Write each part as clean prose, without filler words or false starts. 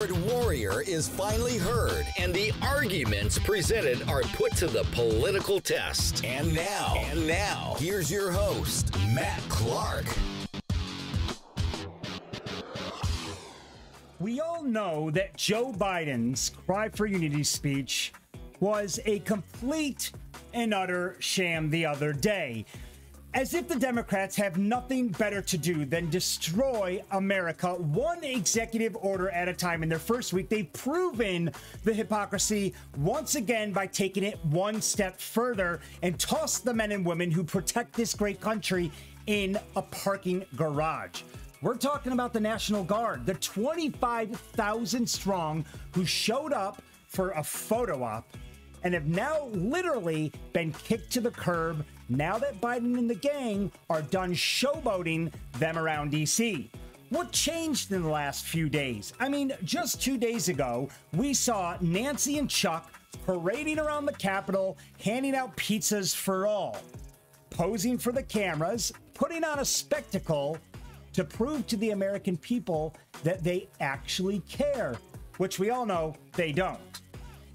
Warrior is finally heard, and the arguments presented are put to the political test. And now, here's your host, Matt Clark. We all know that Joe Biden's Cry for Unity speech was a complete and utter sham the other day. As if the Democrats have nothing better to do than destroy America one executive order at a time. In their first week, they've proven the hypocrisy once again by taking it one step further and tossed the men and women who protect this great country in a parking garage. We're talking about the National Guard, the 25,000 strong who showed up for a photo op and have now literally been kicked to the curb now that Biden and the gang are done showboating them around D.C. What changed in the last few days? I mean, just 2 days ago, we saw Nancy and Chuck parading around the Capitol, handing out pizzas for all, posing for the cameras, putting on a spectacle to prove to the American people that they actually care, which we all know they don't.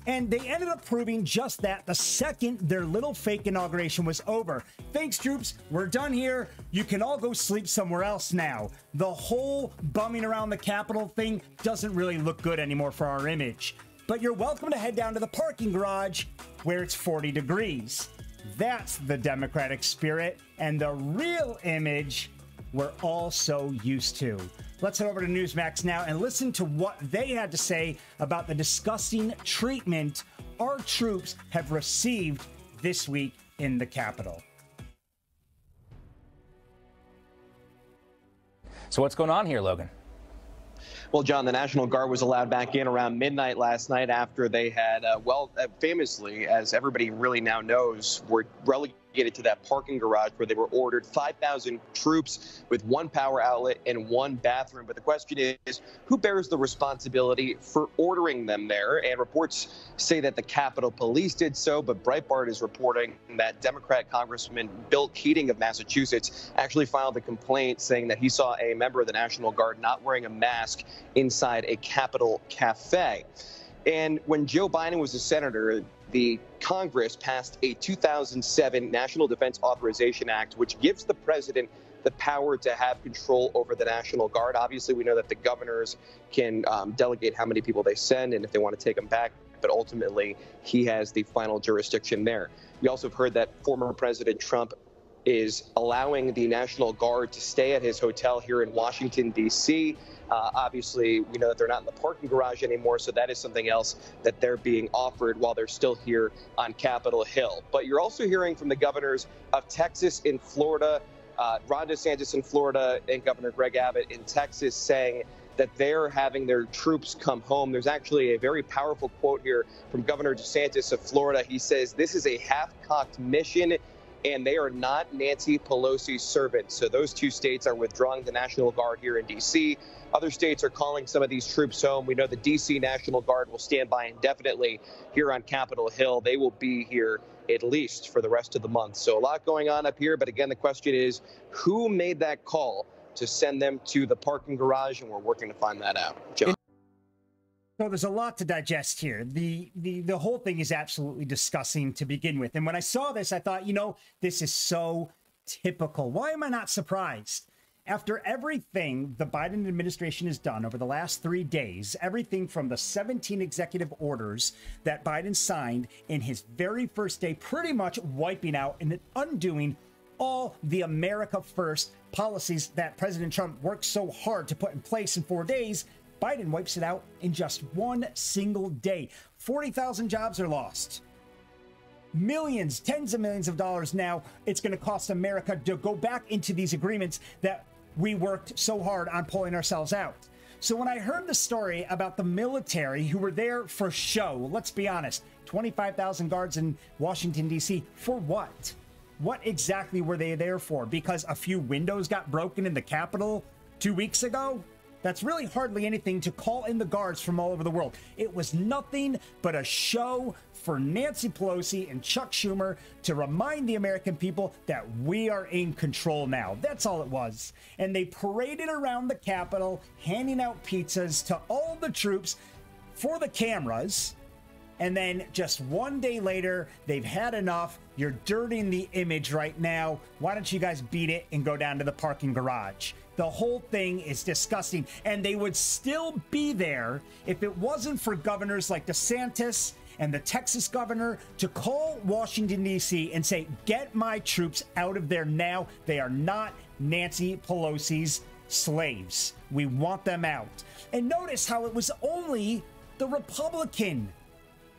And they ended up proving just that the second their little fake inauguration was over. Thanks, troops. We're done here. You can all go sleep somewhere else now. The whole bumming around the Capitol thing doesn't really look good anymore for our image. But you're welcome to head down to the parking garage where it's 40 degrees. That's the Democratic spirit and the real image we're all so used to. Let's head over to Newsmax now and listen to what they had to say about the disgusting treatment our troops have received this week in the Capitol. So what's going on here, Logan? Well, John, the National Guard was allowed back in around midnight last night after they had, famously, as everybody really now knows, were relegated to that parking garage where they were ordered 5,000 troops with one power outlet and one bathroom. But the question is, who bears the responsibility for ordering them there? And reports say that the Capitol Police did so, but Breitbart is reporting that Democrat Congressman Bill Keating of Massachusetts actually filed a complaint saying that he saw a member of the National Guard not wearing a mask inside a Capitol cafe. And when Joe Biden was a senator, the Congress passed a 2007 National Defense Authorization Act, which gives the president the power to have control over the National Guard. Obviously, we know that the governors can delegate how many people they send and if they want to take them back, but ultimately he has the final jurisdiction there. We also have heard that former President Trump is allowing the National Guard to stay at his hotel here in Washington, D.C. Obviously, we know that they're not in the parking garage anymore, so that is something else that they're being offered while they're still here on Capitol Hill. But you're also hearing from the governors of Texas and Florida, Ron DeSantis in Florida and Governor Greg Abbott in Texas saying that they're having their troops come home. There's actually a very powerful quote here from Governor DeSantis of Florida. He says, "This is a half-cocked mission, and they are not Nancy Pelosi's servants." So those two states are withdrawing the National Guard here in D.C. Other states are calling some of these troops home. We know the D.C. National Guard will stand by indefinitely here on Capitol Hill. They will be here at least for the rest of the month. So a lot going on up here. But again, the question is, who made that call to send them to the parking garage? And we're working to find that out. John. So there's a lot to digest here. The whole thing is absolutely disgusting to begin with. And when I saw this, I thought, this is so typical. Why am I not surprised? After everything the Biden administration has done over the last 3 days, everything from the 17 executive orders that Biden signed in his very first day, pretty much wiping out and undoing all the America First policies that President Trump worked so hard to put in place in 4 days, Biden wipes it out in just one single day. 40,000 jobs are lost. Millions, tens of millions of dollars now it's going to cost America to go back into these agreements that we worked so hard on pulling ourselves out. So when I heard the story about the military who were there for show, let's be honest, 25,000 guards in Washington, D.C., for what? What exactly were they there for? Because a few windows got broken in the Capitol 2 weeks ago? That's really hardly anything to call in the guards from all over the world. It was nothing but a show for Nancy Pelosi and Chuck Schumer to remind the American people that we are in control now. That's all it was. And they paraded around the Capitol, handing out pizzas to all the troops for the cameras. And then just one day later, they've had enough. You're dirtying the image right now. Why don't you guys beat it and go down to the parking garage? The whole thing is disgusting. And they would still be there if it wasn't for governors like DeSantis and the Texas governor to call Washington, D.C. and say, get my troops out of there now. They are not Nancy Pelosi's slaves. We want them out. And notice how it was only the Republican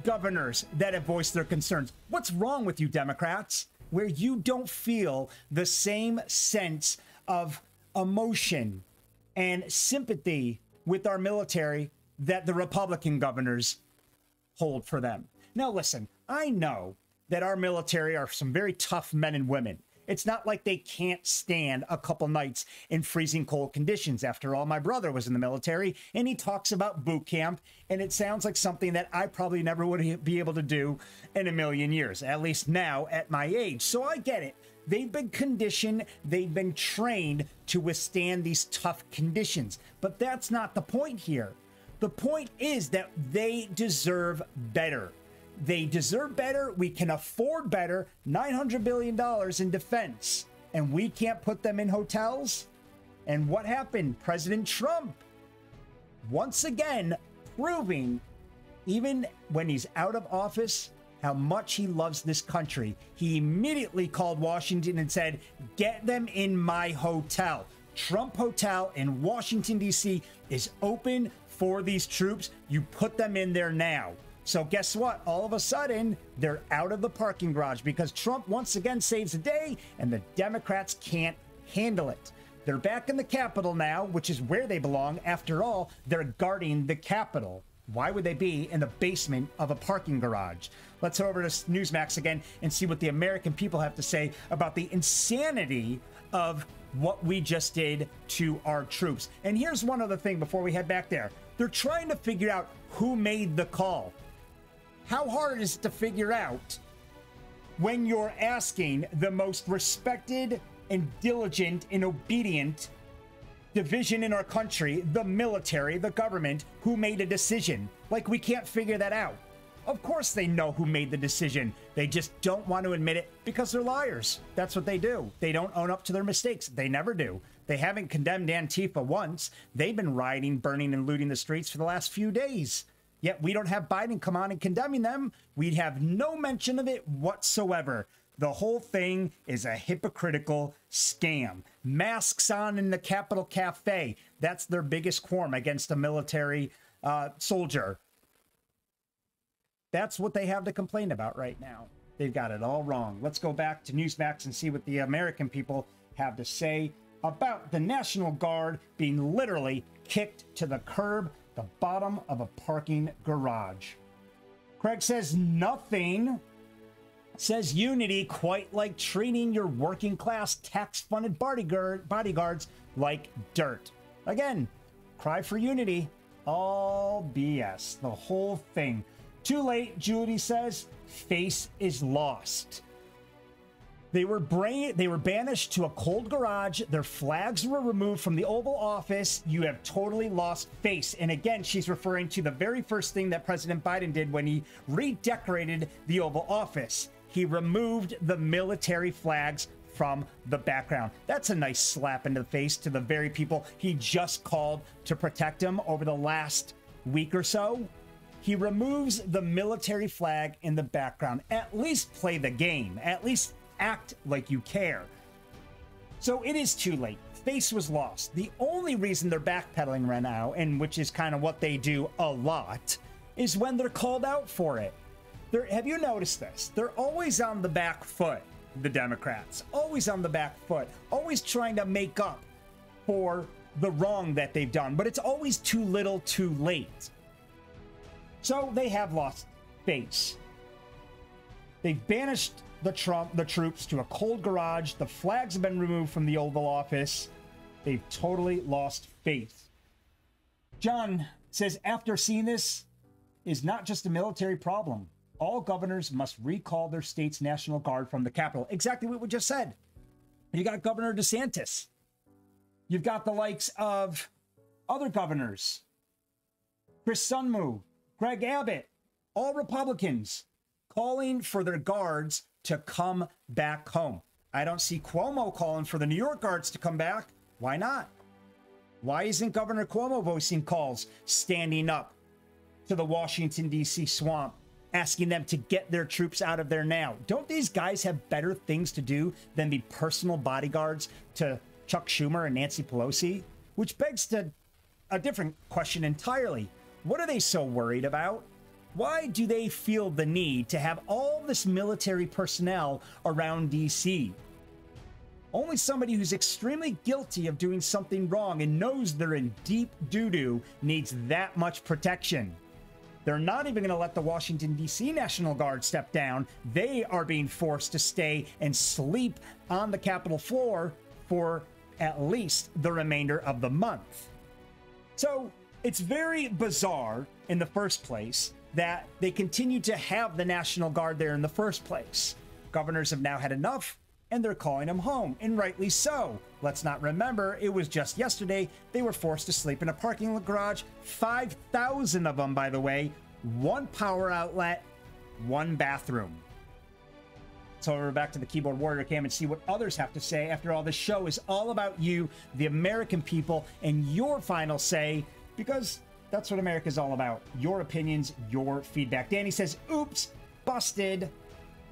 governors that have voiced their concerns. What's wrong with you Democrats, where you don't feel the same sense of emotion and sympathy with our military that the Republican governors hold for them? Now listen, I know that our military are some very tough men and women. It's not like they can't stand a couple nights in freezing cold conditions. After all, my brother was in the military, and he talks about boot camp, and it sounds like something that I probably never would be able to do in a million years, at least now at my age. So I get it. They've been conditioned, they've been trained to withstand these tough conditions. But that's not the point here. The point is that they deserve better. They deserve better. We can afford better. $900 billion in defense. And we can't put them in hotels? And what happened? President Trump, once again, proving, even when he's out of office, how much he loves this country. He immediately called Washington and said, get them in my hotel. Trump Hotel in Washington, D.C. is open for these troops. You put them in there now. So guess what? All of a sudden, they're out of the parking garage because Trump once again saves the day and the Democrats can't handle it. They're back in the Capitol now, which is where they belong. After all, they're guarding the Capitol. Why would they be in the basement of a parking garage? Let's head over to Newsmax again and see what the American people have to say about the insanity of what we just did to our troops. And here's one other thing before we head back there. They're trying to figure out who made the call. How hard is it to figure out when you're asking the most respected and diligent and obedient division in our country, the military, the government, who made a decision? Like, we can't figure that out. Of course they know who made the decision. They just don't want to admit it because they're liars. That's what they do. They don't own up to their mistakes. They never do. They haven't condemned Antifa once. They've been rioting, burning, and looting the streets for the last few days. Yet we don't have Biden come on and condemning them. We'd have no mention of it whatsoever. The whole thing is a hypocritical scam. Masks on in the Capitol Cafe. That's their biggest quorum against a military soldier. That's what they have to complain about right now. They've got it all wrong. Let's go back to Newsmax and see what the American people have to say about the National Guard being literally kicked to the curb, the bottom of a parking garage. Craig says nothing. Says unity, quite like treating your working class tax-funded bodyguards like dirt. Again, cry for unity. All BS. The whole thing. Too late, Judy says. Face is lost. They were banished to a cold garage. Their flags were removed from the Oval Office. You have totally lost face. And again, she's referring to the very first thing that President Biden did when he redecorated the Oval Office. He removed the military flags from the background. That's a nice slap into the face to the very people he just called to protect him over the last week or so. He removes the military flag in the background. At least play the game. At least act like you care. So it is too late. Face was lost. The only reason they're backpedaling right now, and which is kind of what they do a lot, is when they're called out for it. Have you noticed this? They're always on the back foot, the Democrats. Always on the back foot. Always trying to make up for the wrong that they've done. But it's always too little too late. So they have lost face. They've banished the troops to a cold garage. The flags have been removed from the Oval Office. They've totally lost faith. John says, after seeing this, is not just a military problem. All governors must recall their state's National Guard from the Capitol. Exactly what we just said. You got Governor DeSantis. You've got the likes of other governors. Chris Sununu, Greg Abbott, all Republicans calling for their guards to come back home. I don't see Cuomo calling for the New York guards to come back. Why not? Why isn't Governor Cuomo voicing calls, standing up to the Washington, D.C. swamp, asking them to get their troops out of there now? Don't these guys have better things to do than be personal bodyguards to Chuck Schumer and Nancy Pelosi? Which begs to a different question entirely. What are they so worried about? Why do they feel the need to have all this military personnel around D.C.? Only somebody who's extremely guilty of doing something wrong and knows they're in deep doo-doo needs that much protection. They're not even going to let the Washington, D.C. National Guard step down. They are being forced to stay and sleep on the Capitol floor for at least the remainder of the month. So it's very bizarre in the first place that they continue to have the National Guard there in the first place. Governors have now had enough, and they're calling them home, and rightly so. Let's not remember, it was just yesterday they were forced to sleep in a parking garage. 5,000 of them, by the way. One power outlet, one bathroom. So we're back to the keyboard warrior cam and see what others have to say. After all, this show is all about you, the American people, and your final say, because that's what America's all about. Your opinions, your feedback. Danny says, oops, busted.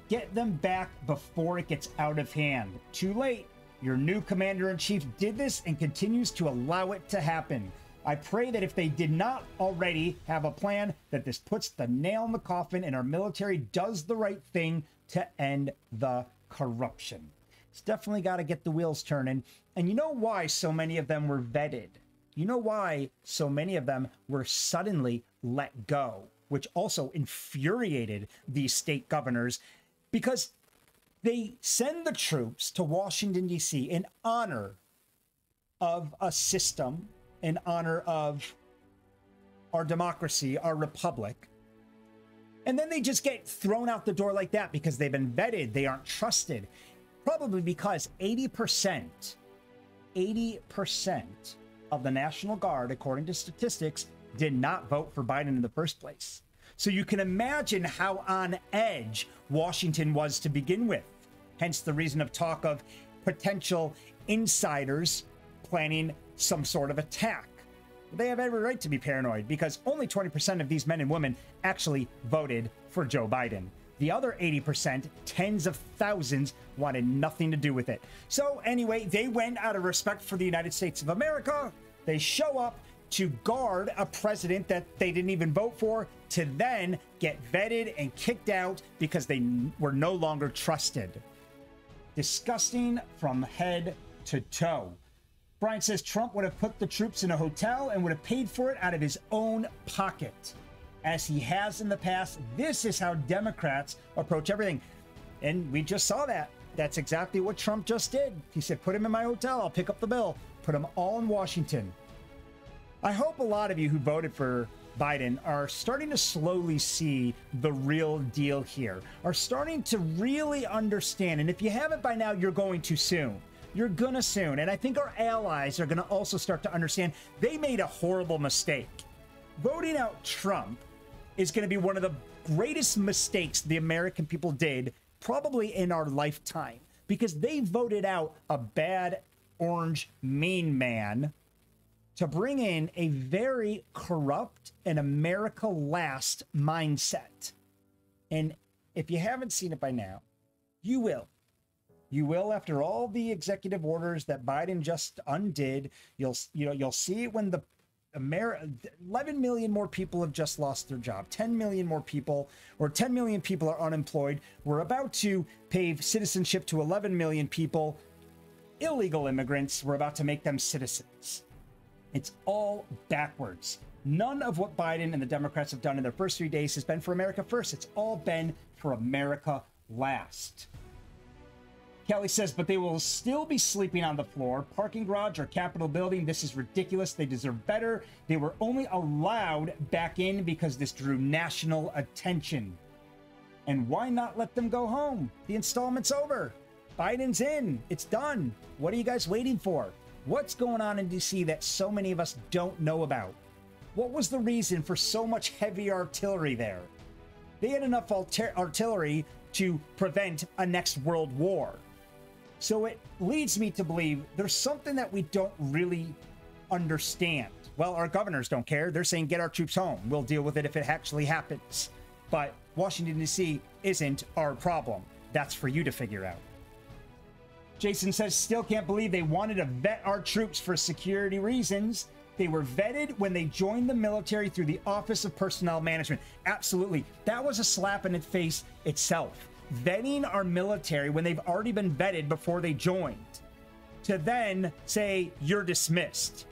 Get them back before it gets out of hand. Too late. Your new commander-in-chief did this and continues to allow it to happen. I pray that if they did not already have a plan, that this puts the nail in the coffin and our military does the right thing to end the corruption. It's definitely got to get the wheels turning. And you know why so many of them were vetted? You know why so many of them were suddenly let go, which also infuriated these state governors, because they send the troops to Washington, D.C. in honor of a system, in honor of our democracy, our republic. And then they just get thrown out the door like that because they've been vetted, they aren't trusted. Probably because 80% of the National Guard, according to statistics, did not vote for Biden in the first place. So you can imagine how on edge Washington was to begin with. Hence the reason of talk of potential insiders planning some sort of attack. They have every right to be paranoid because only 20% of these men and women actually voted for Joe Biden. The other 80%, tens of thousands, wanted nothing to do with it. So anyway, they went out of respect for the United States of America. They show up to guard a president that they didn't even vote for, to then get vetted and kicked out because they were no longer trusted. Disgusting from head to toe. Brian says Trump would have put the troops in a hotel and would have paid for it out of his own pocket, as he has in the past. This is how Democrats approach everything. And we just saw that. That's exactly what Trump just did. He said, put him in my hotel, I'll pick up the bill. Put them all in Washington. I hope a lot of you who voted for Biden are starting to slowly see the real deal here, are starting to really understand. And if you haven't by now, you're going to soon. You're gonna soon. And I think our allies are gonna also start to understand they made a horrible mistake. Voting out Trump is gonna be one of the greatest mistakes the American people did probably in our lifetime, because they voted out a bad orange mean man to bring in a very corrupt and America last mindset. And if you haven't seen it by now, you will. You will after all the executive orders that Biden just undid. You'll see it when the 11 million more people have just lost their job. 10 million more people, or 10 million people are unemployed. We're about to pave citizenship to 11 million people. Illegal immigrants, we're about to make them citizens. It's all backwards. None of what Biden and the Democrats have done in their first 3 days has been for America first. It's all been for America last. Kelly says, but they will still be sleeping on the floor. Parking garage or Capitol building. This is ridiculous. They deserve better. They were only allowed back in because this drew national attention. And why not let them go home? The installment's over. Biden's in. It's done. What are you guys waiting for? What's going on in DC that so many of us don't know about? What was the reason for so much heavy artillery there? They had enough artillery to prevent a next world war. So it leads me to believe there's something that we don't really understand. Well, our governors don't care. They're saying, get our troops home. We'll deal with it if it actually happens. But Washington, D.C. isn't our problem. That's for you to figure out. Jason says, still can't believe they wanted to vet our troops for security reasons. They were vetted when they joined the military through the Office of Personnel Management. Absolutely. That was a slap in the face itself. Vetting our military when they've already been vetted before they joined. To then say, you're dismissed.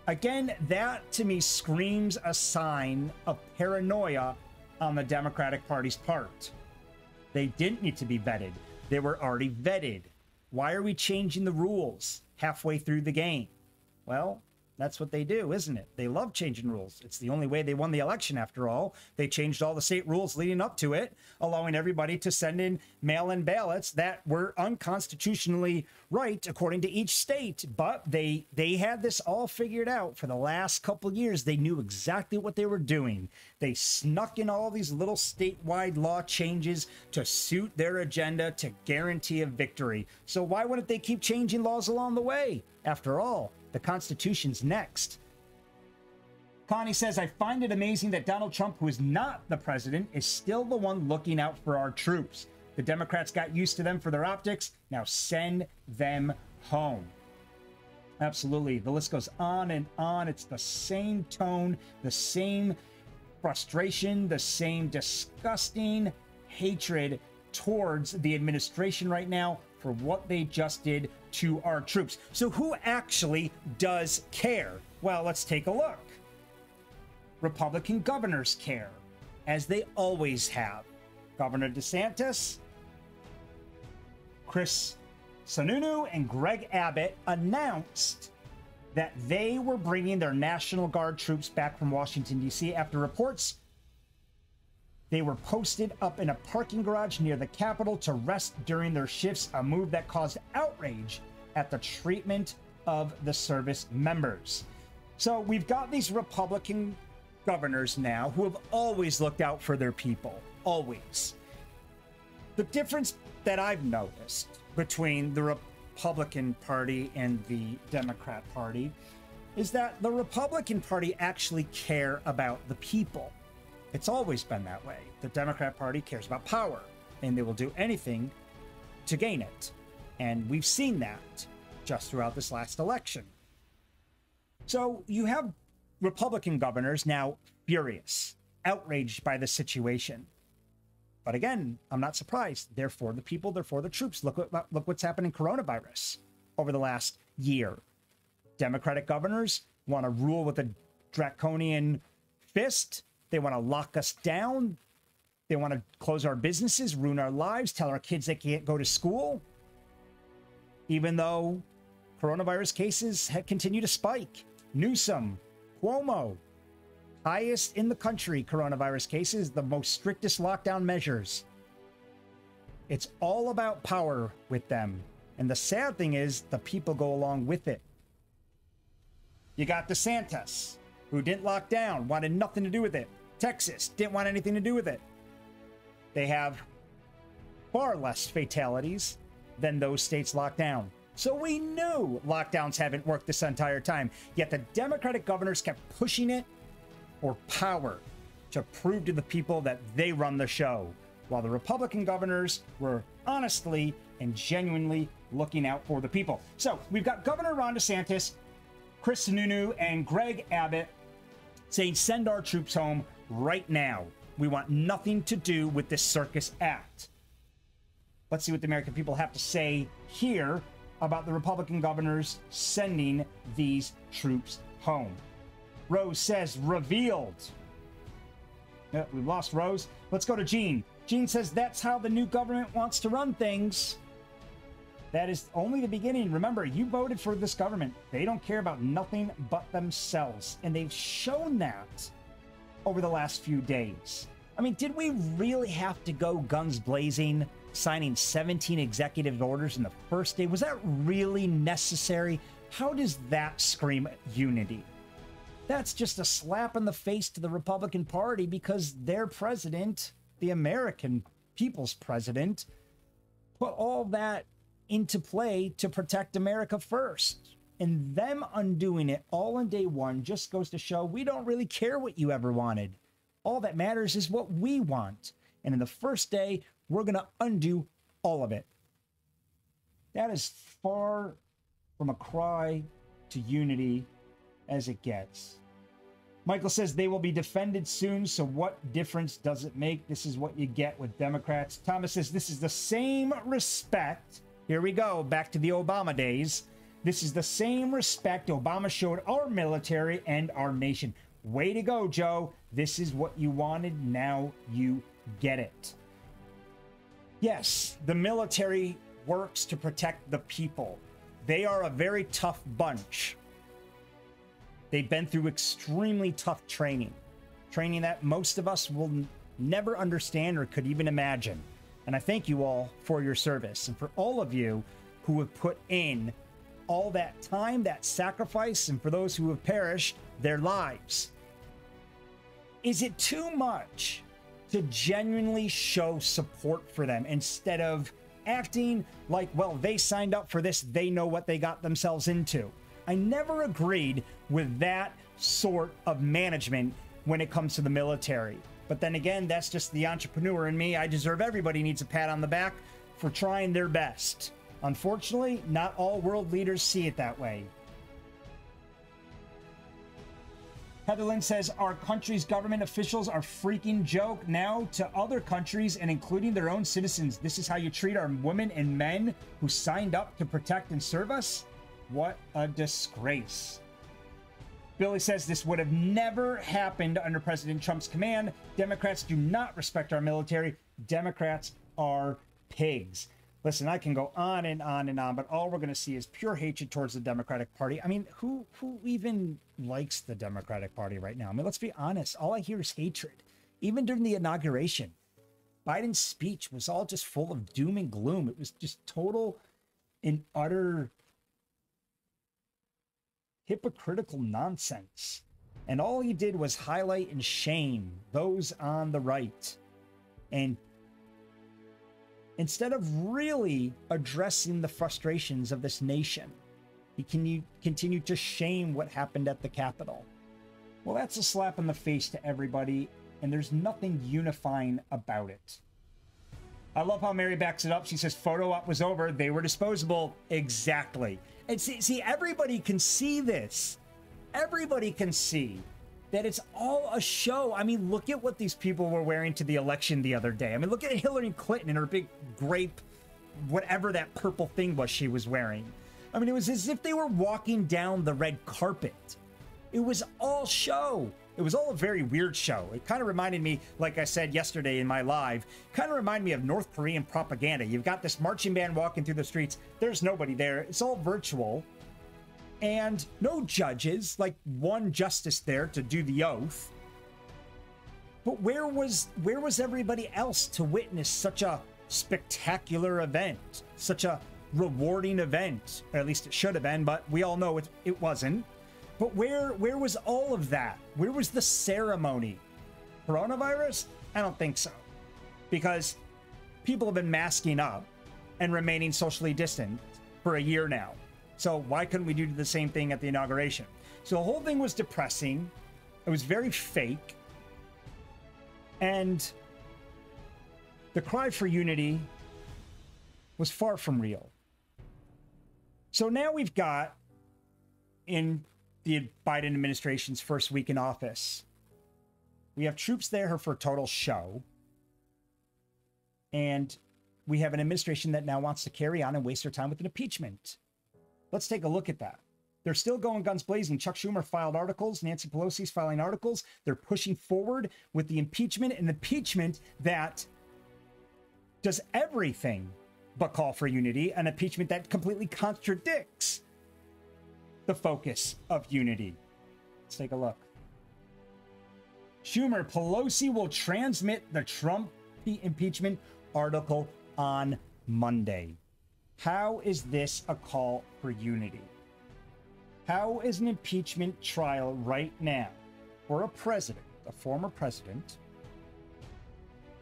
Again, that to me screams a sign of paranoia on the Democratic Party's part. They didn't need to be vetted. They were already vetted. Why are we changing the rules halfway through the game? Well, that's what they do, isn't it? They love changing rules. It's the only way they won the election, after all. They changed all the state rules leading up to it, allowing everybody to send in mail-in ballots that were unconstitutionally right according to each state. But they had this all figured out for the last couple years. They knew exactly what they were doing. They snuck in all these little statewide law changes to suit their agenda to guarantee a victory. So why wouldn't they keep changing laws along the way? After all, the Constitution's next. Connie says, I find it amazing that Donald Trump, who is not the president, is still the one looking out for our troops. The Democrats got used to them for their optics. Now send them home. Absolutely. The list goes on and on. It's the same tone, the same frustration, the same disgusting hatred towards the administration right now for what they just did to our troops. So who actually does care? Well, let's take a look. Republican governors care, as they always have. Governor DeSantis, Chris Sununu, and Greg Abbott announced that they were bringing their National Guard troops back from Washington, D.C. after reports they were posted up in a parking garage near the Capitol to rest during their shifts, a move that caused outrage at the treatment of the service members. So we've got these Republican governors now who have always looked out for their people, always. The difference that I've noticed between the Republican Party and the Democrat Party is that the Republican Party actually care about the people. It's always been that way. The Democrat Party cares about power, and they will do anything to gain it. And we've seen that just throughout this last election. So you have Republican governors now furious, outraged by the situation. But again, I'm not surprised. They're for the people, they're for the troops. Look what's happened in coronavirus over the last year. Democratic governors want to rule with a draconian fist. They want to lock us down. They want to close our businesses, ruin our lives, tell our kids they can't go to school. Even though coronavirus cases continue to spike. Newsom, Cuomo, highest in the country coronavirus cases, the most strictest lockdown measures. It's all about power with them. And the sad thing is the people go along with it. You got DeSantis, who didn't lock down, wanted nothing to do with it. Texas didn't want anything to do with it. They have far less fatalities than those states locked down. So we knew lockdowns haven't worked this entire time. Yet the Democratic governors kept pushing it for power to prove to the people that they run the show, while the Republican governors were honestly and genuinely looking out for the people. So we've got Governor Ron DeSantis, Chris Sununu, and Greg Abbott saying, send our troops home right now. We want nothing to do with this circus act. Let's see what the American people have to say here about the Republican governors sending these troops home. Rose says, revealed. We've lost Rose. Let's go to Gene. Gene says that's how the new government wants to run things. That is only the beginning. Remember, you voted for this government. They don't care about nothing but themselves. And they've shown that over the last few days. I mean, did we really have to go guns blazing, signing 17 executive orders in the first day? Was that really necessary? How does that scream unity? That's just a slap in the face to the Republican Party because their president, the American people's president, put all that into play to protect America first. And them undoing it all on day one just goes to show we don't really care what you ever wanted. All that matters is what we want. And in the first day, we're going to undo all of it. That is far from a cry to unity as it gets. Michael says they will be defended soon, so what difference does it make? This is what you get with Democrats. Thomas says this is the same respect. Here we go, back to the Obama days. This is the same respect Obama showed our military and our nation. Way to go, Joe. This is what you wanted. Now you get it. Yes, the military works to protect the people. They are a very tough bunch. They've been through extremely tough training that most of us will never understand or could even imagine. And I thank you all for your service and for all of you who have put in all that time, that sacrifice, and for those who have perished, their lives. Is it too much to genuinely show support for them instead of acting like, well, they signed up for this, they know what they got themselves into? I never agreed with that sort of management when it comes to the military. But then again, that's just the entrepreneur in me. I deserve everybody needs a pat on the back for trying their best. Unfortunately, not all world leaders see it that way. Heatherlyn says, our country's government officials are freaking joke now to other countries and including their own citizens. This is how you treat our women and men who signed up to protect and serve us? What a disgrace. Billy says this would have never happened under President Trump's command. Democrats do not respect our military. Democrats are pigs. Listen, I can go on and on and on, but all we're going to see is pure hatred towards the Democratic Party. I mean, who even likes the Democratic Party right now? I mean, let's be honest. All I hear is hatred. Even during the inauguration, Biden's speech was all just full of doom and gloom. It was just total and utter hypocritical nonsense. And all he did was highlight and shame those on the right. And instead of really addressing the frustrations of this nation, he continued to shame what happened at the Capitol. Well, that's a slap in the face to everybody, and there's nothing unifying about it. I love how Mary backs it up. She says, photo op was over. They were disposable. Exactly. And see, everybody can see this. Everybody can see that it's all a show. I mean, look at what these people were wearing to the election the other day. I mean, look at Hillary Clinton and her big grape, whatever that purple thing was she was wearing. I mean, it was as if they were walking down the red carpet. It was all show. It was all a very weird show. It kind of reminded me, like I said yesterday in my live, kind of reminded me of North Korean propaganda. You've got this marching band walking through the streets. There's nobody there. It's all virtual. And no judges, like one justice there to do the oath. But where was everybody else to witness such a spectacular event, such a rewarding event? Or at least it should have been, but we all know it wasn't. But where was all of that? Where was the ceremony? Coronavirus? I don't think so. Because people have been masking up and remaining socially distant for a year now. So why couldn't we do the same thing at the inauguration? So the whole thing was depressing. It was very fake. And the cry for unity was far from real. So now we've got, in the Biden administration's first week in office, we have troops there for a total show. And we have an administration that now wants to carry on and waste their time with an impeachment. Let's take a look at that. They're still going guns blazing. Chuck Schumer filed articles. Nancy Pelosi's filing articles. They're pushing forward with the impeachment, an impeachment that does everything but call for unity, an impeachment that completely contradicts the focus of unity. Let's take a look. Schumer, Pelosi will transmit the Trump impeachment article on Monday. How is this a call for unity? How is an impeachment trial right now for a president, a former president,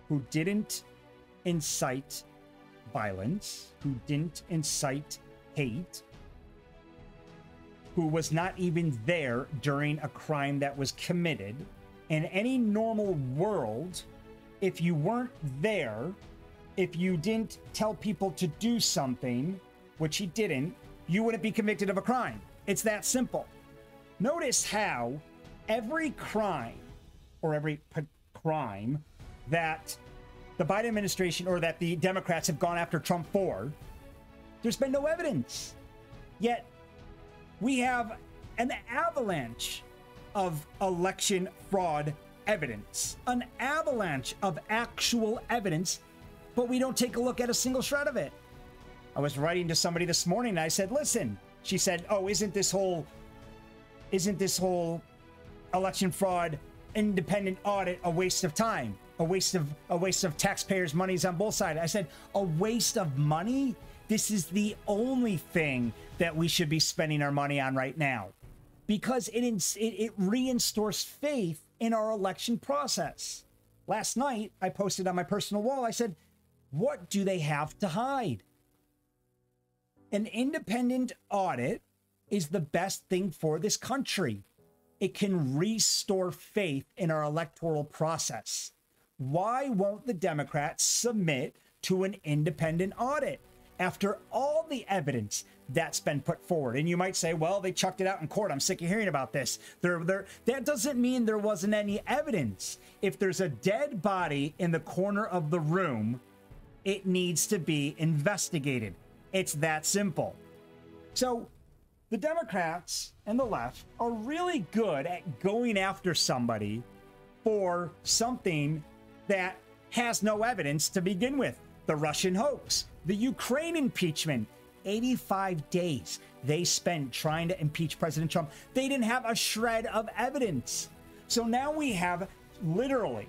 who didn't incite violence, who didn't incite hate, who was not even there during a crime that was committed? In any normal world, if you weren't there, if you didn't tell people to do something, which he didn't, you wouldn't be convicted of a crime. It's that simple. Notice how every crime that the Biden administration or that the Democrats have gone after Trump for, there's been no evidence. Yet we have an avalanche of election fraud evidence, an avalanche of actual evidence, but we don't take a look at a single shred of it. I was writing to somebody this morning and I said, listen, she said, oh, isn't this whole election fraud independent audit a waste of time, a waste of taxpayers' monies on both sides? I said, a waste of money? This is the only thing that we should be spending our money on right now, because it reinstores faith in our election process. Last night, I posted on my personal wall, I said, what do they have to hide? An independent audit is the best thing for this country. It can restore faith in our electoral process. Why won't the Democrats submit to an independent audit after all the evidence that's been put forward? And you might say, well, they chucked it out in court. I'm sick of hearing about this. That doesn't mean there wasn't any evidence. If there's a dead body in the corner of the room, it needs to be investigated. It's that simple. So the Democrats and the left are really good at going after somebody for something that has no evidence to begin with. The Russian hoax, the Ukraine impeachment, 85 days they spent trying to impeach President Trump. They didn't have a shred of evidence. So now we have literally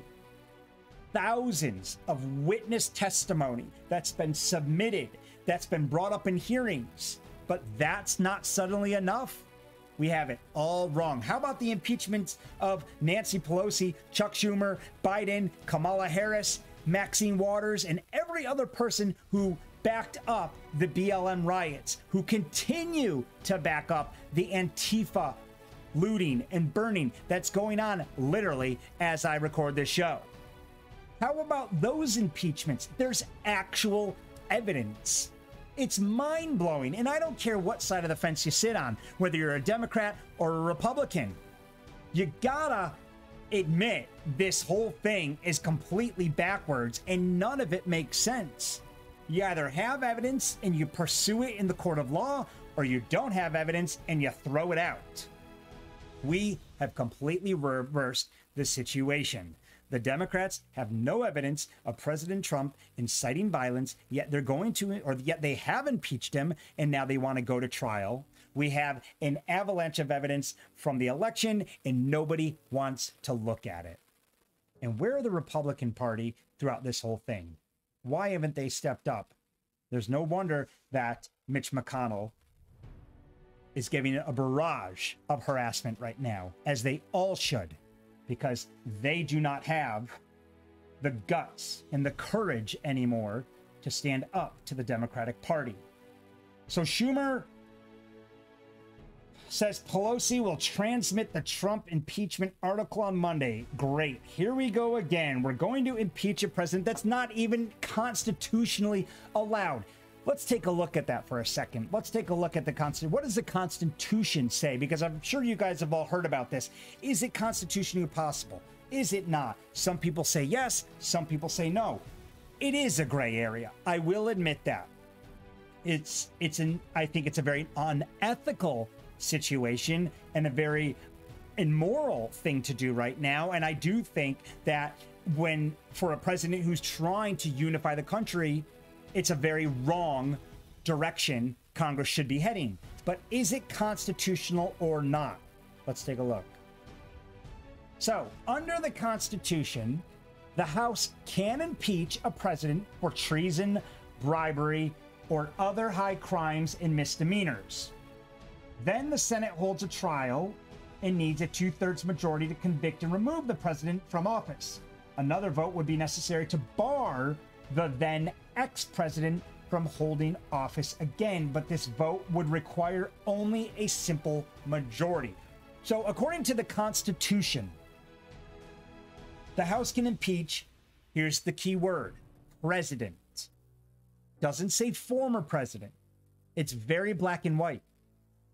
thousands of witness testimony that's been submitted, that's been brought up in hearings. But that's not suddenly enough. We have it all wrong. How about the impeachments of Nancy Pelosi, Chuck Schumer, Biden, Kamala Harris, Maxine Waters, and every other person who backed up the BLM riots, who continue to back up the Antifa looting and burning that's going on literally as I record this show? How about those impeachments? There's actual evidence. It's mind-blowing, and I don't care what side of the fence you sit on, whether you're a Democrat or a Republican. You gotta admit this whole thing is completely backwards, and none of it makes sense. You either have evidence and you pursue it in the court of law, or you don't have evidence and you throw it out. We have completely reversed the situation. The Democrats have no evidence of President Trump inciting violence, yet yet they have impeached him, and now they want to go to trial. We have an avalanche of evidence from the election, and nobody wants to look at it. And where are the Republican Party throughout this whole thing? Why haven't they stepped up? There's no wonder that Mitch McConnell is giving a barrage of harassment right now, as they all should, because they do not have the guts and the courage anymore to stand up to the Democratic Party. So Schumer says Pelosi will transmit the Trump impeachment article on Monday. Great. Here we go again. We're going to impeach a president that's not even constitutionally allowed. Let's take a look at that for a second. Let's take a look at the Constitution. What does the Constitution say? Because I'm sure you guys have all heard about this. Is it constitutionally possible? Is it not? Some people say yes. Some people say no. It is a gray area. I will admit that. I think it's a very unethical situation and a very immoral thing to do right now. And I do think that when for a president who's trying to unify the country, it's a very wrong direction Congress should be heading. But is it constitutional or not? Let's take a look. So, under the Constitution, the House can impeach a president for treason, bribery, or other high crimes and misdemeanors. Then the Senate holds a trial and needs a 2/3 majority to convict and remove the president from office. Another vote would be necessary to bar the then ex-president from holding office again, but this vote would require only a simple majority. So according to the Constitution, the House can impeach, here's the key word, president. Doesn't say former president. It's very black and white.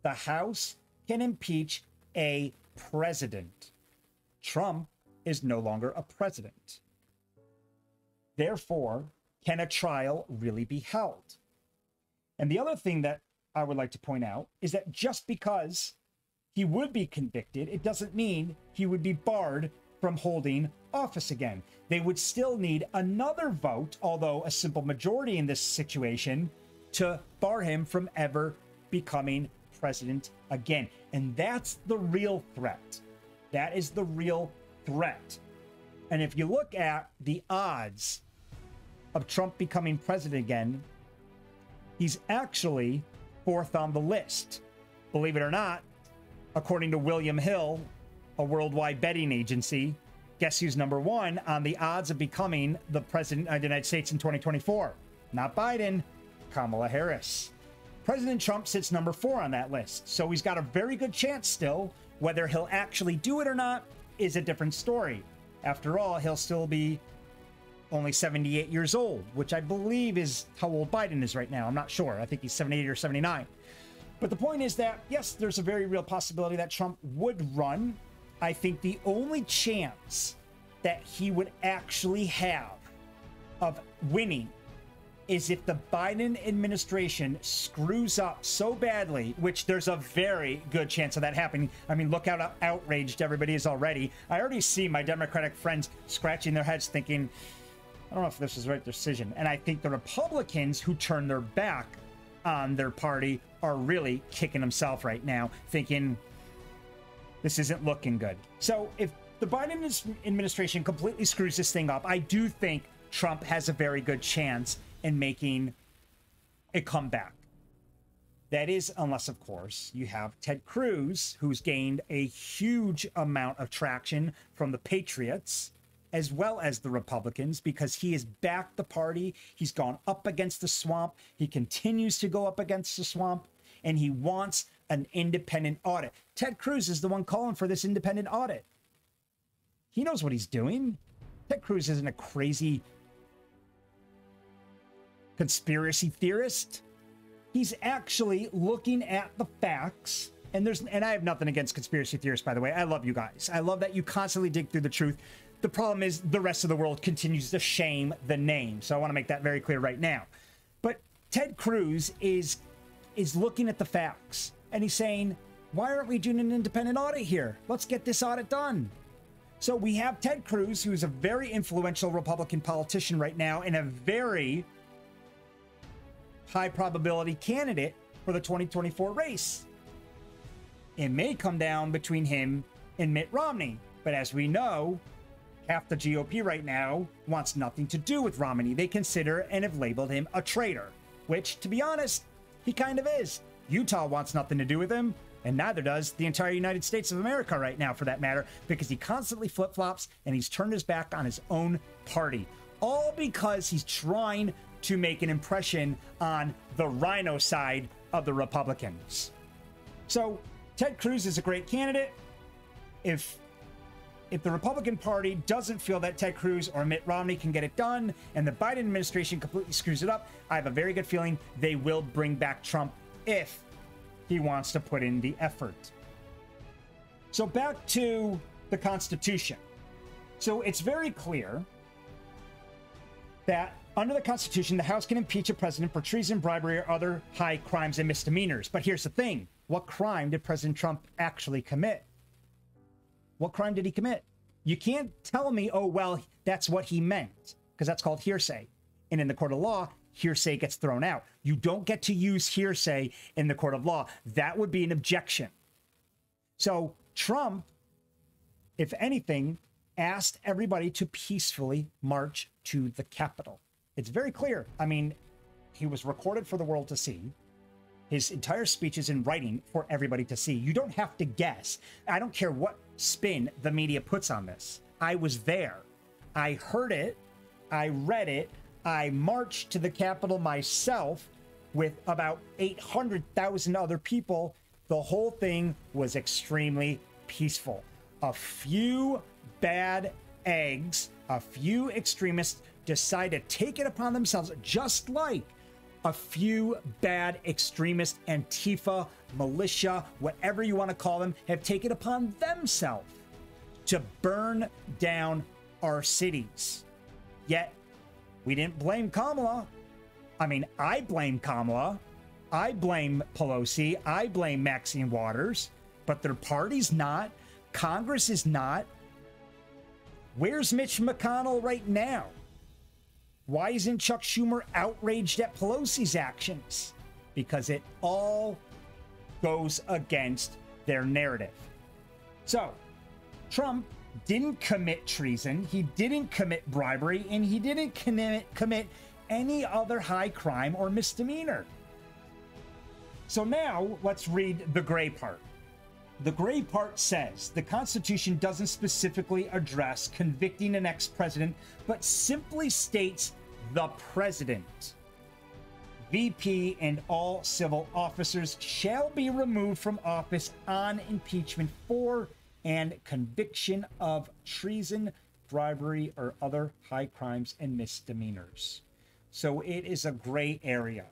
The House can impeach a president. Trump is no longer a president. Therefore, can a trial really be held? And the other thing that I would like to point out is that just because he would be convicted, it doesn't mean he would be barred from holding office again. They would still need another vote, although a simple majority in this situation, to bar him from ever becoming president again. And that's the real threat. That is the real threat. And if you look at the odds of Trump becoming president again, he's actually fourth on the list. Believe it or not, according to William Hill, a worldwide betting agency, guess who's number one on the odds of becoming the president of the United States in 2024? Not Biden, Kamala Harris. President Trump sits number 4 on that list, so he's got a very good chance still. Whether he'll actually do it or not is a different story. After all, he'll still be only 78 years old, which I believe is how old Biden is right now. I'm not sure. I think he's 78 or 79. But the point is that, yes, there's a very real possibility that Trump would run. I think the only chance that he would actually have of winning is if the Biden administration screws up so badly, which there's a very good chance of that happening. I mean, look how outraged everybody is already. I already see my Democratic friends scratching their heads thinking, I don't know if this is the right decision. And I think the Republicans who turn their back on their party are really kicking themselves right now, thinking this isn't looking good. So if the Biden administration completely screws this thing up, I do think Trump has a very good chance in making a comeback. That is, unless, of course, you have Ted Cruz, who's gained a huge amount of traction from the Patriots, as well as the Republicans, because he has backed the party. He's gone up against the swamp. He continues to go up against the swamp, and he wants an independent audit. Ted Cruz is the one calling for this independent audit. He knows what he's doing. Ted Cruz isn't a crazy conspiracy theorist. He's actually looking at the facts. And I have nothing against conspiracy theorists, by the way. I love you guys. I love that you constantly dig through the truth. The problem is the rest of the world continues to shame the name. So I want to make that very clear right now. But Ted Cruz is looking at the facts, and he's saying, why aren't we doing an independent audit here? Let's get this audit done. So we have Ted Cruz, who's a very influential Republican politician right now and a very high probability candidate for the 2024 race. It may come down between him and Mitt Romney, but as we know, half the GOP right now wants nothing to do with Romney. They consider and have labeled him a traitor, which, to be honest, he kind of is. Utah wants nothing to do with him, and neither does the entire United States of America right now, for that matter, because he constantly flip-flops and he's turned his back on his own party, all because he's trying to make an impression on the rhino side of the Republicans. So Ted Cruz is a great candidate. If the Republican Party doesn't feel that Ted Cruz or Mitt Romney can get it done, and the Biden administration completely screws it up, I have a very good feeling they will bring back Trump if he wants to put in the effort. So back to the Constitution. So it's very clear that under the Constitution, the House can impeach a president for treason, bribery, or other high crimes and misdemeanors. But here's the thing. What crime did President Trump actually commit? What crime did he commit? You can't tell me, oh, well, that's what he meant, because that's called hearsay. And in the court of law, hearsay gets thrown out. You don't get to use hearsay in the court of law. That would be an objection. So Trump, if anything, asked everybody to peacefully march to the Capitol. It's very clear. I mean, he was recorded for the world to see. His entire speech is in writing for everybody to see. You don't have to guess. I don't care what spin the media puts on this. I was there. I heard it. I read it. I marched to the Capitol myself with about 800,000 other people. The whole thing was extremely peaceful. A few bad eggs, a few extremists decide to take it upon themselves, just like a few bad extremist Antifa, militia, whatever you want to call them, have taken upon themselves to burn down our cities. Yet, we didn't blame Kamala. I mean, I blame Kamala. I blame Pelosi. I blame Maxine Waters. But their party's not. Congress is not. Where's Mitch McConnell right now? Why isn't Chuck Schumer outraged at Pelosi's actions? Because it all goes against their narrative. So, Trump didn't commit treason, he didn't commit bribery, and he didn't commit any other high crime or misdemeanor. So now, let's read the gray part. The gray part says the Constitution doesn't specifically address convicting an ex-president, but simply states the president. VP and all civil officers shall be removed from office on impeachment for and conviction of treason, bribery, or other high crimes and misdemeanors. So it is a gray area.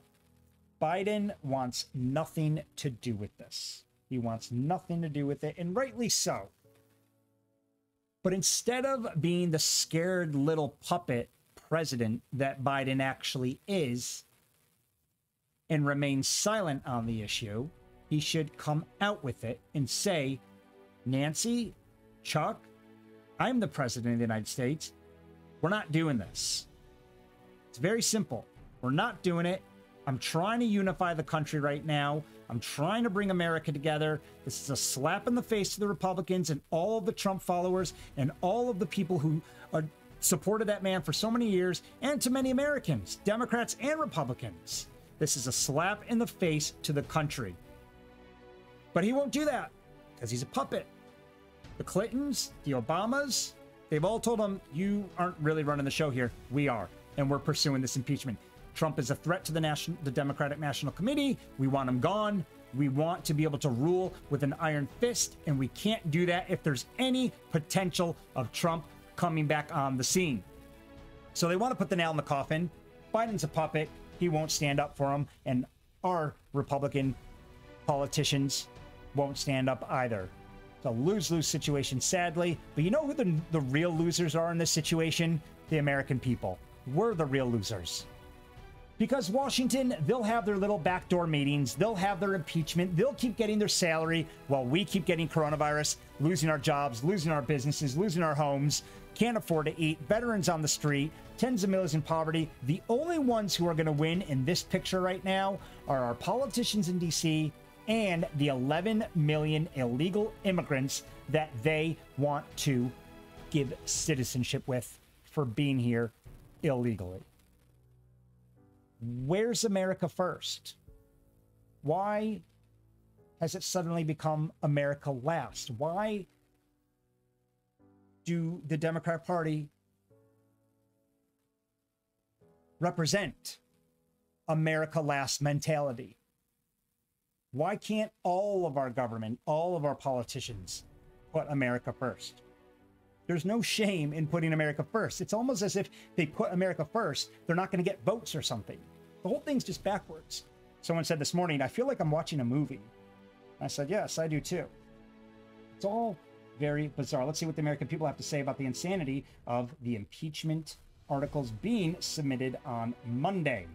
Biden wants nothing to do with this. He wants nothing to do with it, and rightly so. But instead of being the scared little puppet president that Biden actually is and remain silent on the issue, he should come out with it and say, Nancy, Chuck, I'm the president of the United States. We're not doing this. It's very simple. We're not doing it. I'm trying to unify the country right now. I'm trying to bring America together. This is a slap in the face to the Republicans and all of the Trump followers and all of the people who supported that man for so many years, and to many Americans, Democrats and Republicans. This is a slap in the face to the country. But he won't do that because he's a puppet. The Clintons, the Obamas, they've all told him, you aren't really running the show here. We are, and we're pursuing this impeachment. Trump is a threat to the Democratic National Committee. We want him gone. We want to be able to rule with an iron fist, and we can't do that if there's any potential of Trump coming back on the scene. So they want to put the nail in the coffin. Biden's a puppet. He won't stand up for him, and our Republican politicians won't stand up either. It's a lose-lose situation, sadly. But you know who the real losers are in this situation? The American people. We're the real losers. Because Washington, they'll have their little backdoor meetings, they'll have their impeachment, they'll keep getting their salary while we keep getting coronavirus, losing our jobs, losing our businesses, losing our homes, can't afford to eat, veterans on the street, tens of millions in poverty. The only ones who are going to win in this picture right now are our politicians in D.C. and the 11 million illegal immigrants that they want to give citizenship with for being here illegally. Where's America first? Why has it suddenly become America last? Why do the Democrat Party represent America last mentality? Why can't all of our government, all of our politicians put America first? There's no shame in putting America first. It's almost as if they put America first, they're not going to get votes or something. The whole thing's just backwards. Someone said this morning, I feel like I'm watching a movie. I said, yes, I do too. It's all very bizarre. Let's see what the American people have to say about the insanity of the impeachment articles being submitted on Monday.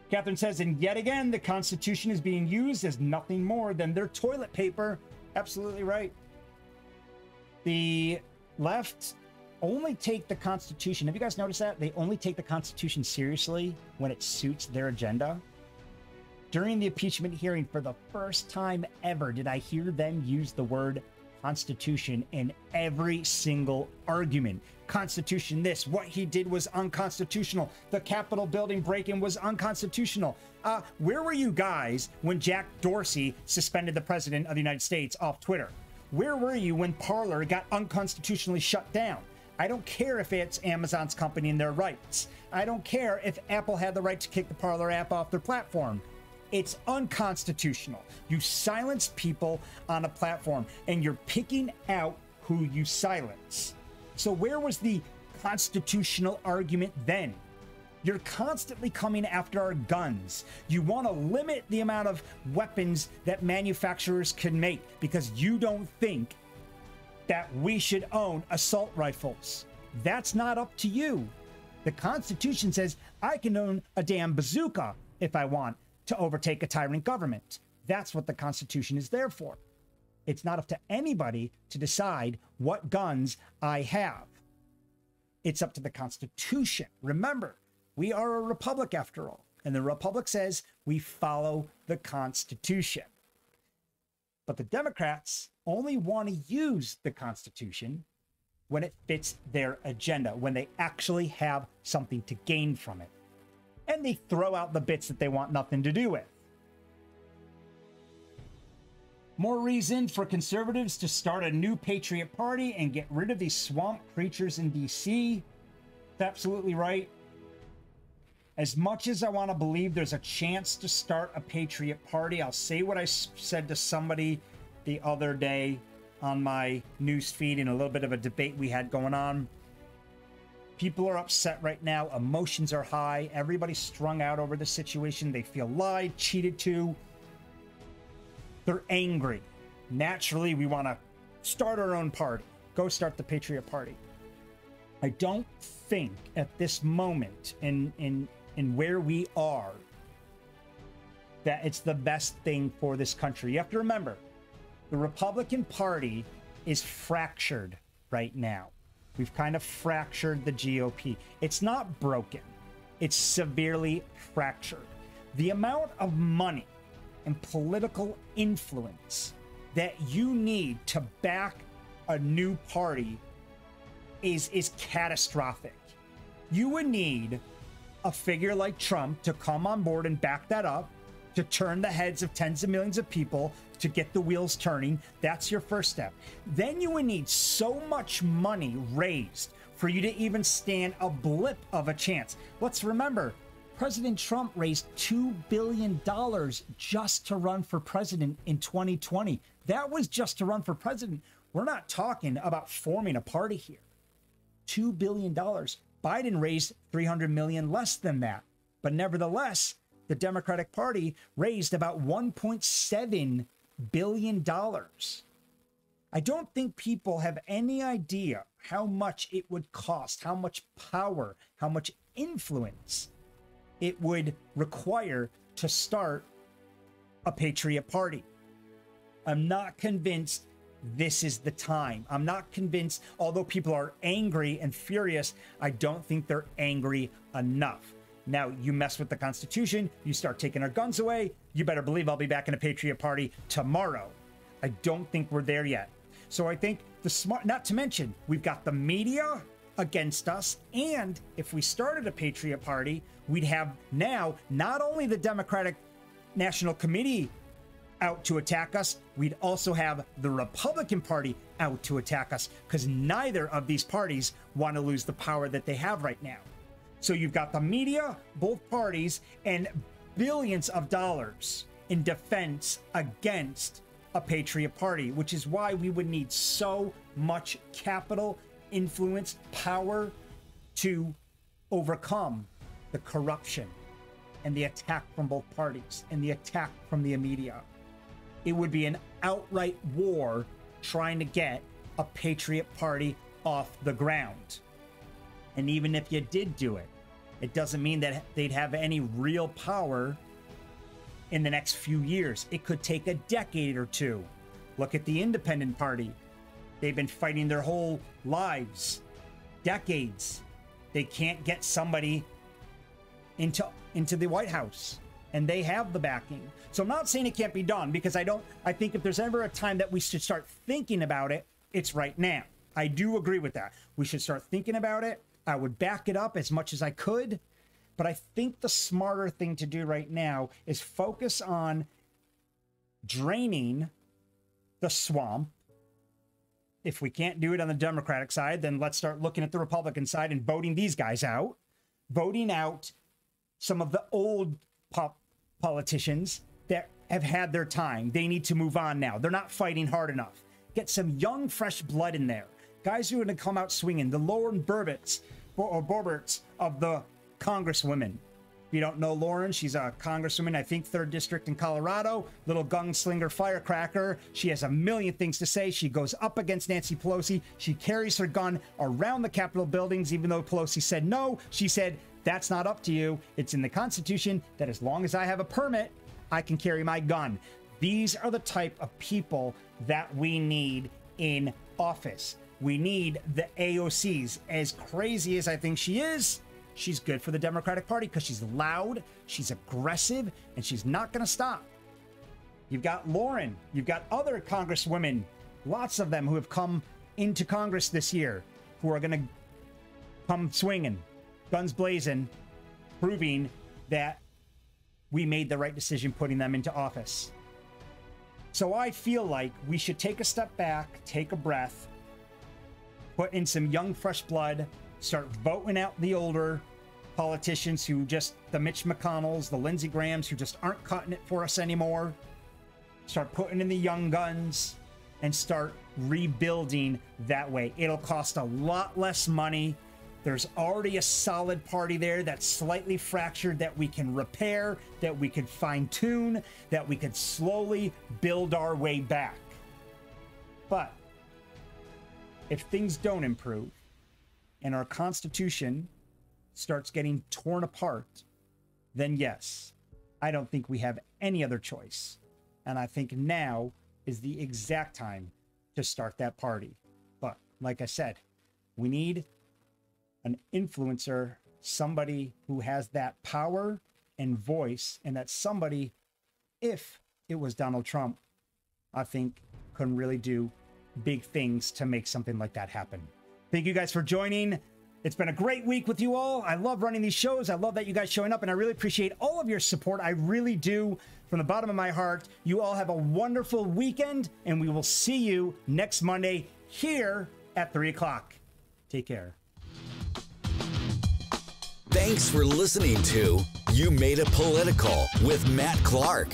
Catherine says, and yet again, the Constitution is being used as nothing more than their toilet paper. Absolutely right. The left only take the Constitution. Have you guys noticed that? They only take the Constitution seriously when it suits their agenda. During the impeachment hearing, for the first time ever, did I hear them use the word Constitution in every single argument. Constitution this, what he did was unconstitutional. The Capitol building break-in was unconstitutional. Where were you guys when Jack Dorsey suspended the president of the United States off Twitter? Where were you when Parler got unconstitutionally shut down? I don't care if it's Amazon's company and their rights. I don't care if Apple had the right to kick the Parler app off their platform. It's unconstitutional. You silence people on a platform, and you're picking out who you silence. So where was the constitutional argument then? You're constantly coming after our guns. You want to limit the amount of weapons that manufacturers can make because you don't think that we should own assault rifles. That's not up to you. The Constitution says I can own a damn bazooka if I want to overtake a tyrant government. That's what the Constitution is there for. It's not up to anybody to decide what guns I have. It's up to the Constitution. Remember, we are a republic after all, and the republic says we follow the Constitution. But the Democrats only want to use the Constitution when it fits their agenda, when they actually have something to gain from it. And they throw out the bits that they want nothing to do with. More reason for conservatives to start a new Patriot Party and get rid of these swamp creatures in DC. That's absolutely right. As much as I want to believe there's a chance to start a Patriot Party, I'll say what I said to somebody the other day on my news feed in a little bit of a debate we had going on. People are upset right now. Emotions are high. Everybody's strung out over the situation. They feel lied, cheated to. They're angry. Naturally, we want to start our own party. Go start the Patriot Party. I don't think at this moment in where we are that it's the best thing for this country. You have to remember, the Republican Party is fractured right now. We've kind of fractured the GOP. It's not broken. It's severely fractured. The amount of money and political influence that you need to back a new party is catastrophic. You would need a figure like Trump to come on board and back that up, to turn the heads of tens of millions of people, to get the wheels turning. That's your first step. Then you would need so much money raised for you to even stand a blip of a chance. Let's remember, President Trump raised $2 billion just to run for president in 2020. That was just to run for president. We're not talking about forming a party here. $2 billion. Biden raised $300 million less than that. But nevertheless, the Democratic Party raised about $1.7 billion. I don't think people have any idea how much it would cost, how much power, how much influence it would require to start a Patriot Party. I'm not convinced this is the time. I'm not convinced, although people are angry and furious, I don't think they're angry enough. Now, you mess with the Constitution, you start taking our guns away, you better believe I'll be back in a Patriot Party tomorrow. I don't think we're there yet. So I think not to mention, we've got the media against us, and if we started a Patriot Party, we'd have now not only the Democratic National Committee out to attack us, we'd also have the Republican Party out to attack us, because neither of these parties want to lose the power that they have right now. So you've got the media, both parties, and billions of dollars in defense against a Patriot Party, which is why we would need so much capital, influence, power to overcome the corruption and the attack from both parties and the attack from the media. It would be an outright war trying to get a Patriot Party off the ground. And even if you did do it, it doesn't mean that they'd have any real power in the next few years. It could take a decade or two. Look at the Independent Party. They've been fighting their whole lives, decades. They can't get somebody into the White House, and they have the backing. So I'm not saying it can't be done, because I think if there's ever a time that we should start thinking about it, it's right now. I do agree with that. We should start thinking about it. I would back it up as much as I could, but I think the smarter thing to do right now is focus on draining the swamp. If we can't do it on the Democratic side, then let's start looking at the Republican side and voting these guys out, voting out some of the old politicians that have had their time. They need to move on now. They're not fighting hard enough. Get some young, fresh blood in there. Guys who are going to come out swinging. The Lauren Borberts of the Congresswomen. If you don't know Lauren, she's a congresswoman, I think 3rd District in Colorado. Little gunslinger firecracker. She has a million things to say. She goes up against Nancy Pelosi. She carries her gun around the Capitol buildings, even though Pelosi said no. She said, that's not up to you. It's in the Constitution that as long as I have a permit, I can carry my gun. These are the type of people that we need in office. We need the AOCs. As crazy as I think she is, she's good for the Democratic Party because she's loud, she's aggressive, and she's not going to stop. You've got Lauren. You've got other congresswomen, lots of them who have come into Congress this year, who are going to come swinging, guns blazing, proving that we made the right decision putting them into office. So I feel like we should take a step back, take a breath, put in some young, fresh blood, start voting out the older politicians who just, the Mitch McConnells, the Lindsey Grahams, who just aren't cutting it for us anymore. Start putting in the young guns and start rebuilding that way. It'll cost a lot less money. There's already a solid party there that's slightly fractured that we can repair, that we can fine tune, that we could slowly build our way back. But if things don't improve and our Constitution starts getting torn apart, then yes, I don't think we have any other choice. And I think now is the exact time to start that party. But like I said, we need an influencer, somebody who has that power and voice, and that somebody, if it was Donald Trump, I think can really do big things to make something like that happen. Thank you guys for joining. It's been a great week with you all. I love running these shows. I love that you guys showing up, and I really appreciate all of your support. I really do, from the bottom of my heart. You all have a wonderful weekend, and we will see you next Monday here at 3 o'clock. Take care. Thanks for listening to You Made It Political with Matt Clark.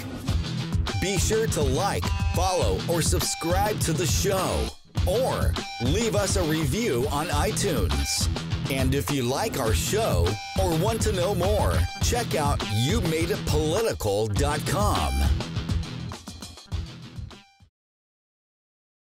Be sure to like, follow, or subscribe to the show, or leave us a review on iTunes. And if you like our show or want to know more, check out YouMadeItPolitical.com.